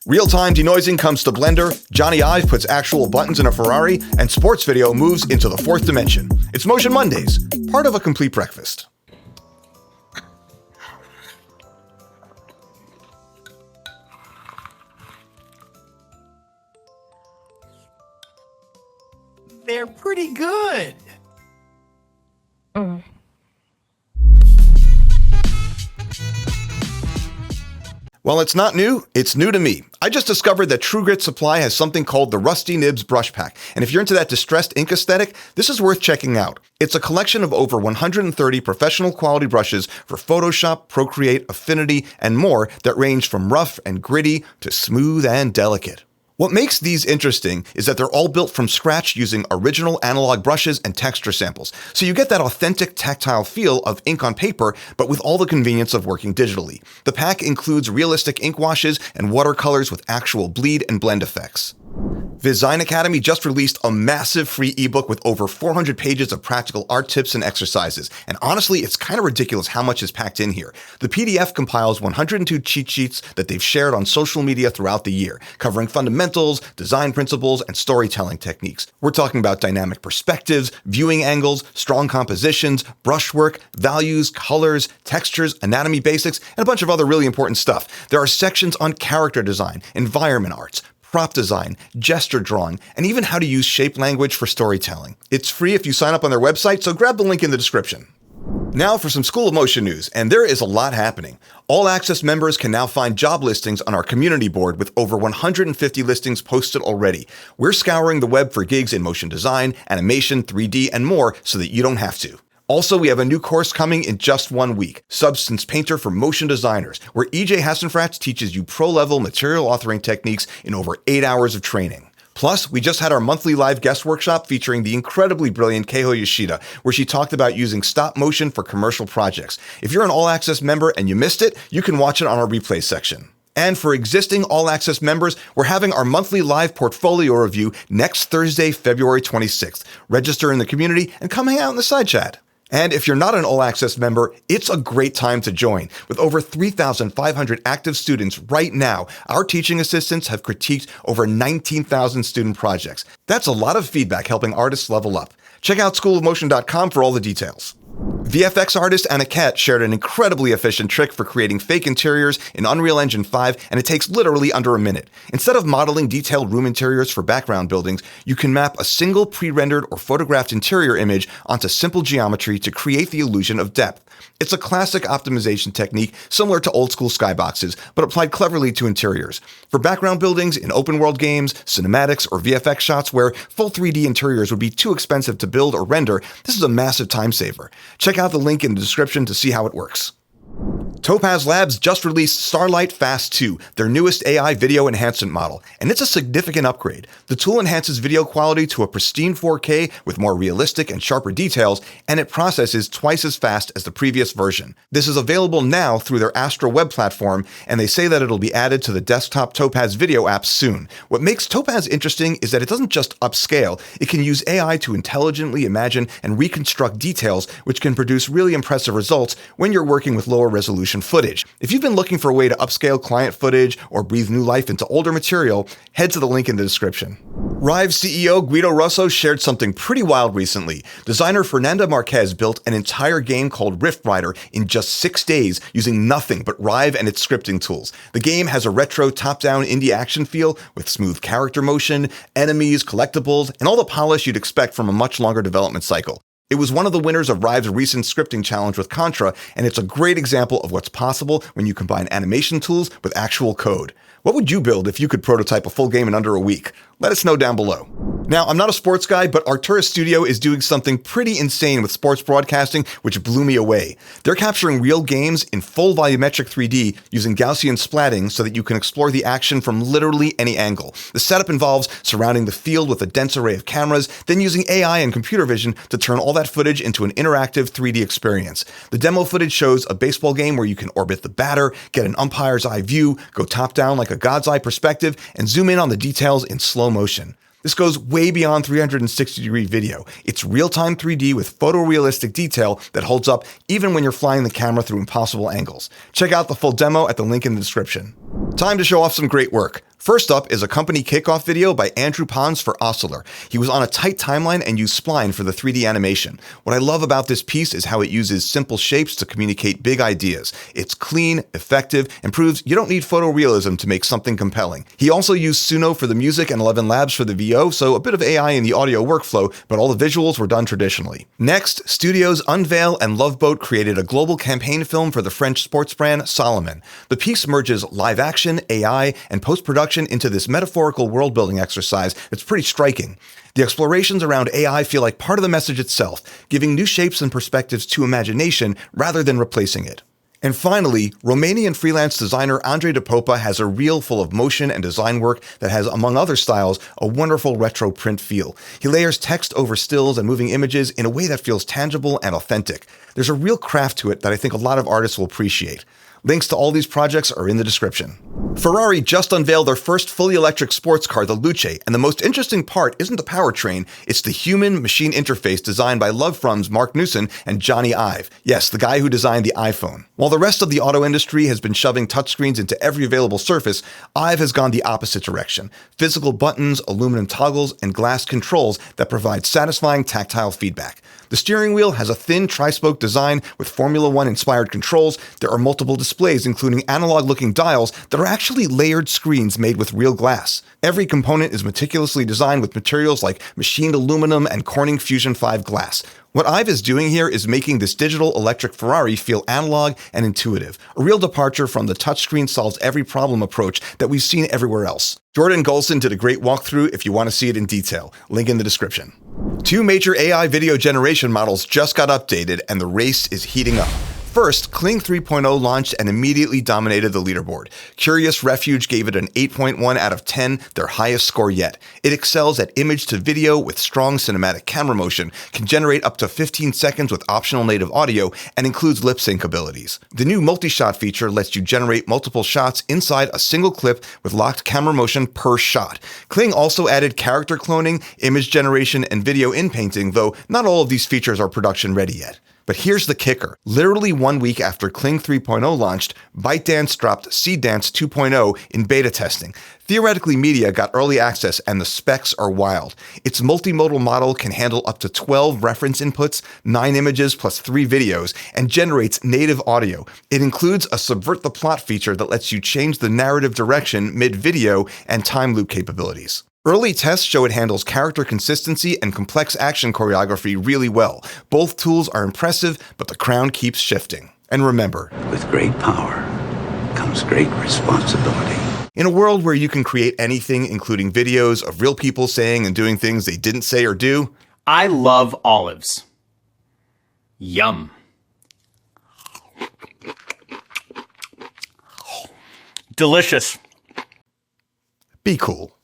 Real-time denoising comes to Blender, Jony Ive puts actual buttons in a Ferrari, and sports video moves into the fourth dimension. It's Motion Mondays, part of a complete breakfast. They're pretty good. Well, it's not new, it's new to me. I just discovered that True Grit Supply has something called the Rusty Nibs Brush Pack, and if you're into that distressed ink aesthetic, this is worth checking out. It's a collection of over 130 professional quality brushes for Photoshop, Procreate, Affinity, and more that range from rough and gritty to smooth and delicate. What makes these interesting is that they're all built from scratch using original analog brushes and texture samples, so you get that authentic tactile feel of ink on paper, but with all the convenience of working digitally. The pack includes realistic ink washes and watercolors with actual bleed and blend effects. Visign Academy just released a massive free ebook with over 400 pages of practical art tips and exercises, and honestly, it's kind of ridiculous how much is packed in here. The PDF compiles 102 cheat sheets that they've shared on social media throughout the year, covering fundamentals, design principles, and storytelling techniques. We're talking about dynamic perspectives, viewing angles, strong compositions, brushwork, values, colors, textures, anatomy basics, and a bunch of other really important stuff. There are sections on character design, environment arts, prop design, gesture drawing, and even how to use shape language for storytelling. It's free if you sign up on their website, so grab the link in the description. Now for some School of Motion news, and there is a lot happening. All Access members can now find job listings on our community board with over 150 listings posted already. We're scouring the web for gigs in motion design, animation, 3D, and more so that you don't have to. Also, we have a new course coming in just 1 week, Substance Painter for Motion Designers, where EJ Hassenfratz teaches you pro-level material authoring techniques in over 8 hours of training. Plus, we just had our monthly live guest workshop featuring the incredibly brilliant Keiho Yoshida, where she talked about using stop motion for commercial projects. If you're an All Access member and you missed it, you can watch it on our replay section. And for existing All Access members, we're having our monthly live portfolio review next Thursday, February 26th. Register in the community and come hang out in the side chat. And if you're not an All Access member, it's a great time to join. With over 3,500 active students right now, our teaching assistants have critiqued over 19,000 student projects. That's a lot of feedback helping artists level up. Check out schoolofmotion.com for all the details. VFX artist Anna Kat shared an incredibly efficient trick for creating fake interiors in Unreal Engine 5, and it takes literally under a minute. Instead of modeling detailed room interiors for background buildings, you can map a single pre-rendered or photographed interior image onto simple geometry to create the illusion of depth. It's a classic optimization technique similar to old-school skyboxes, but applied cleverly to interiors. For background buildings in open-world games, cinematics, or VFX shots where full 3D interiors would be too expensive to build or render, this is a massive time saver. Check out the link in the description to see how it works. Topaz Labs just released Starlight Fast 2, their newest AI video enhancement model, and it's a significant upgrade. The tool enhances video quality to a pristine 4K with more realistic and sharper details, and it processes twice as fast as the previous version. This is available now through their Astra web platform, and they say that it'll be added to the desktop Topaz video apps soon. What makes Topaz interesting is that it doesn't just upscale, it can use AI to intelligently imagine and reconstruct details, which can produce really impressive results when you're working with lower resolution footage. If you've been looking for a way to upscale client footage or breathe new life into older material, head to the link in the description. Rive CEO Guido Rosso shared something pretty wild recently. Designer Fernanda Marques built an entire game called Rift Rider in just 6 days using nothing but Rive and its scripting tools. The game has a retro top-down indie action feel with smooth character motion, enemies, collectibles, and all the polish you'd expect from a much longer development cycle. It was one of the winners of Rive's recent scripting challenge with Contra, and it's a great example of what's possible when you combine animation tools with actual code. What would you build if you could prototype a full game in under a week? Let us know down below. Now, I'm not a sports guy, but Arcturus Studios is doing something pretty insane with sports broadcasting, which blew me away. They're capturing real games in full volumetric 3D using Gaussian splatting so that you can explore the action from literally any angle. The setup involves surrounding the field with a dense array of cameras, then using AI and computer vision to turn all that footage into an interactive 3D experience. The demo footage shows a baseball game where you can orbit the batter, get an umpire's eye view, go top-down like a god's eye perspective, and zoom in on the details in slow motion. This goes way beyond 360-degree video. It's real-time 3D with photorealistic detail that holds up even when you're flying the camera through impossible angles. Check out the full demo at the link in the description. Time to show off some great work. First up is a company kickoff video by Andrew Pons for Oscillator. He was on a tight timeline and used spline for the 3D animation. What I love about this piece is how it uses simple shapes to communicate big ideas. It's clean, effective, and proves you don't need photorealism to make something compelling. He also used Suno for the music and 11 Labs for the VO, so a bit of AI in the audio workflow, but all the visuals were done traditionally. Next, Studios Unveil and Loveboat created a global campaign film for the French sports brand Salomon. The piece merges live action, AI, and post-production into this metaphorical world-building exercise that's pretty striking. The explorations around AI feel like part of the message itself, giving new shapes and perspectives to imagination rather than replacing it. And finally, Romanian freelance designer Andrei Depopa has a reel full of motion and design work that has, among other styles, a wonderful retro print feel. He layers text over stills and moving images in a way that feels tangible and authentic. There's a real craft to it that I think a lot of artists will appreciate. Links to all these projects are in the description. Ferrari just unveiled their first fully electric sports car, the Luce, and the most interesting part isn't the powertrain, it's the human-machine interface designed by Love From's Marc Newson and Jony Ive. Yes, the guy who designed the iPhone. While the rest of the auto industry has been shoving touchscreens into every available surface, Ive has gone the opposite direction. Physical buttons, aluminum toggles, and glass controls that provide satisfying tactile feedback. The steering wheel has a thin tri-spoke design with Formula One-inspired controls. There are multiple displays, including analog-looking dials that are actually layered screens made with real glass. Every component is meticulously designed with materials like machined aluminum and Corning Fusion 5 glass. What Ive is doing here is making this digital electric Ferrari feel analog and intuitive, a real departure from the touchscreen solves every problem approach that we've seen everywhere else. Jordan Gaussian did a great walkthrough if you want to see it in detail. Link in the description. Two major AI video generation models just got updated and the race is heating up. First, Kling 3.0 launched and immediately dominated the leaderboard. Curious Refuge gave it an 8.1 out of 10, their highest score yet. It excels at image to video with strong cinematic camera motion, can generate up to 15 seconds with optional native audio, and includes lip sync abilities. The new multi-shot feature lets you generate multiple shots inside a single clip with locked camera motion per shot. Kling also added character cloning, image generation, and video inpainting, though not all of these features are production ready yet. But here's the kicker. Literally 1 week after Kling 3.0 launched, ByteDance dropped Seedance 2.0 in beta testing. Theoretically Media got early access and the specs are wild. Its multimodal model can handle up to 12 reference inputs, 9 images plus 3 videos, and generates native audio. It includes a subvert the plot feature that lets you change the narrative direction mid-video and time loop capabilities. Early tests show it handles character consistency and complex action choreography really well. Both tools are impressive, but the crown keeps shifting. And remember, with great power comes great responsibility. In a world where you can create anything, including videos of real people saying and doing things they didn't say or do, I love olives. Yum. Delicious. be cool.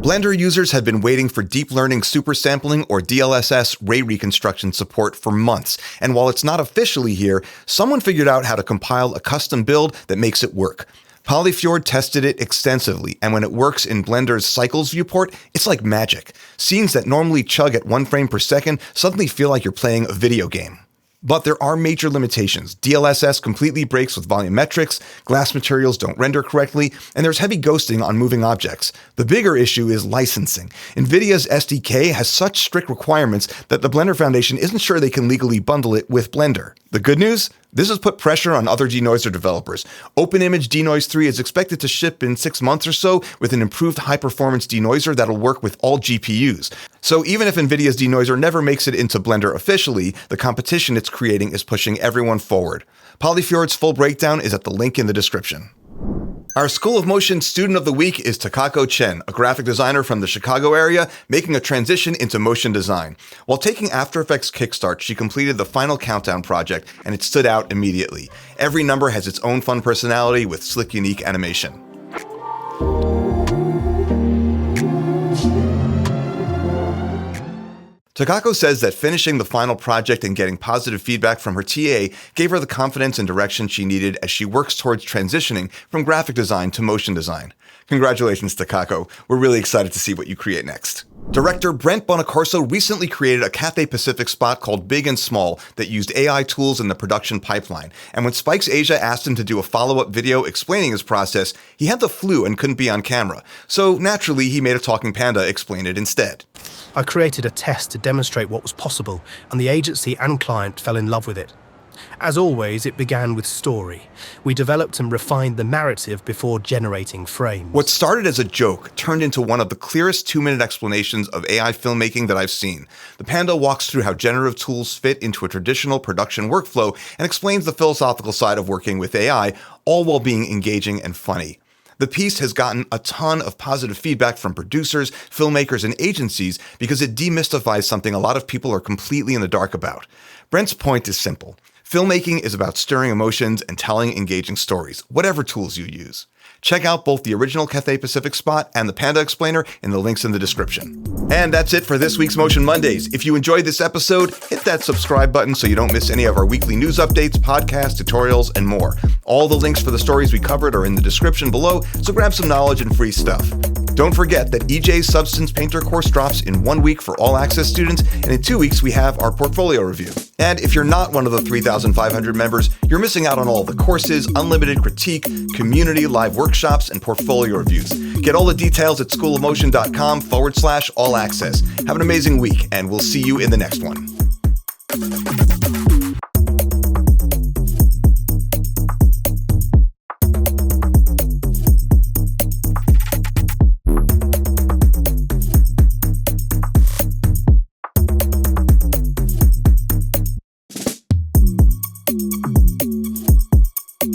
Blender users have been waiting for deep learning supersampling or DLSS ray reconstruction support for months, and while it's not officially here, someone figured out how to compile a custom build that makes it work. Polyfjord tested it extensively, and when it works in Blender's Cycles viewport, it's like magic. Scenes that normally chug at 1 frame per second suddenly feel like you're playing a video game. But there are major limitations. DLSS completely breaks with volumetrics, glass materials don't render correctly, and there's heavy ghosting on moving objects. The bigger issue is licensing. NVIDIA's SDK has such strict requirements that the Blender Foundation isn't sure they can legally bundle it with Blender. The good news? This has put pressure on other denoiser developers. OpenImage Denoise 3 is expected to ship in 6 months or so with an improved high-performance denoiser that'll work with all GPUs. So even if NVIDIA's denoiser never makes it into Blender officially, the competition it's creating is pushing everyone forward. Polyfjord's full breakdown is at the link in the description. Our School of Motion Student of the Week is Takako Chen, a graphic designer from the Chicago area, making a transition into motion design. While taking After Effects Kickstart, she completed the Final Countdown project, and it stood out immediately. Every number has its own fun personality with slick, unique animation. Takako says that finishing the final project and getting positive feedback from her TA gave her the confidence and direction she needed as she works towards transitioning from graphic design to motion design. Congratulations, Takako. We're really excited to see what you create next. Director Brent Bonacorso recently created a Cathay Pacific spot called Big and Small that used AI tools in the production pipeline. And when Spikes Asia asked him to do a follow-up video explaining his process, he had the flu and couldn't be on camera. So naturally, he made a talking panda explain it instead. I created a test to demonstrate what was possible, and the agency and client fell in love with it. As always, it began with story. We developed and refined the narrative before generating frames. What started as a joke turned into one of the clearest 2-minute explanations of AI filmmaking that I've seen. The Panda walks through how generative tools fit into a traditional production workflow and explains the philosophical side of working with AI, all while being engaging and funny. The piece has gotten a ton of positive feedback from producers, filmmakers, and agencies because it demystifies something a lot of people are completely in the dark about. Brent's point is simple. Filmmaking is about stirring emotions and telling engaging stories, whatever tools you use. Check out both the original Cathay Pacific spot and the Panda Explainer in the links in the description. And that's it for this week's Motion Mondays. If you enjoyed this episode, hit that subscribe button so you don't miss any of our weekly news updates, podcasts, tutorials, and more. All the links for the stories we covered are in the description below, so grab some knowledge and free stuff. Don't forget that EJ's Substance Painter course drops in 1 week for all access students, and in 2 weeks we have our portfolio review. And if you're not one of the 3,500 members, you're missing out on all the courses, unlimited critique, community, live workshops, and portfolio reviews. Get all the details at schoolofmotion.com/all access. Have an amazing week, and we'll see you in the next one.